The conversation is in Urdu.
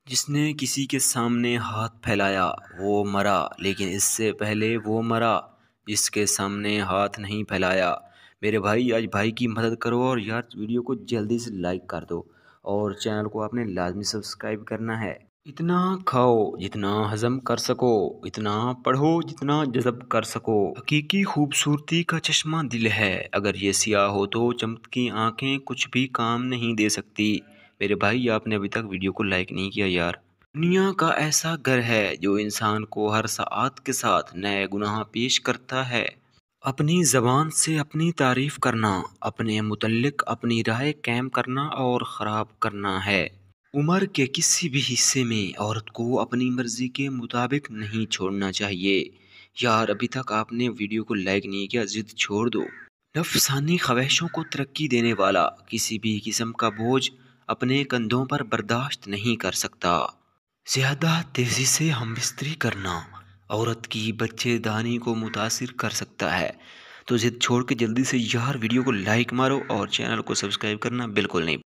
جس نے کسی کے سامنے ہاتھ پھیلایا وہ مرا، لیکن اس سے پہلے وہ مرا جس کے سامنے ہاتھ نہیں پھیلایا۔ میرے بھائی آج بھائی کی مدد کرو اور یار ویڈیو کو جلدی سے لائک کر دو اور چینل کو آپ نے لازمی سبسکرائب کرنا ہے۔ اتنا کھاؤ جتنا ہضم کر سکو، اتنا پڑھو جتنا جذب کر سکو۔ حقیقی خوبصورتی کا چشمہ دل ہے، اگر یہ سیاہ ہو تو چمکتی آنکھیں کچھ بھی کام نہیں دے سکتی۔ میرے بھائی آپ نے ابھی تک ویڈیو کو لائک نہیں کیا یار۔ دنیا کا ایسا گھر ہے جو انسان کو ہر ساعت کے ساتھ نئے گناہ پیش کرتا ہے۔ اپنی زبان سے اپنی تعریف کرنا، اپنے متعلق اپنی رائے قائم کرنا اور خراب کرنا ہے۔ عمر کے کسی بھی حصے میں عورت کو اپنی مرضی کے مطابق نہیں چھوڑنا چاہیے۔ یار ابھی تک آپ نے ویڈیو کو لائک نہیں کیا، ضد چھوڑ دو۔ نفسانی خواہشوں کو ترقی دینے والا کسی بھی قسم کا بوجھ اپنے کندھوں پر برداشت نہیں کر سکتا۔ زیادہ تیزی سے ہم بستری کرنا عورت کی بچے دانی کو متاثر کر سکتا ہے، تو ضد چھوڑ کے جلدی سے یار ویڈیو کو لائک مارو اور چینل کو سبسکرائب کرنا بالکل نہیں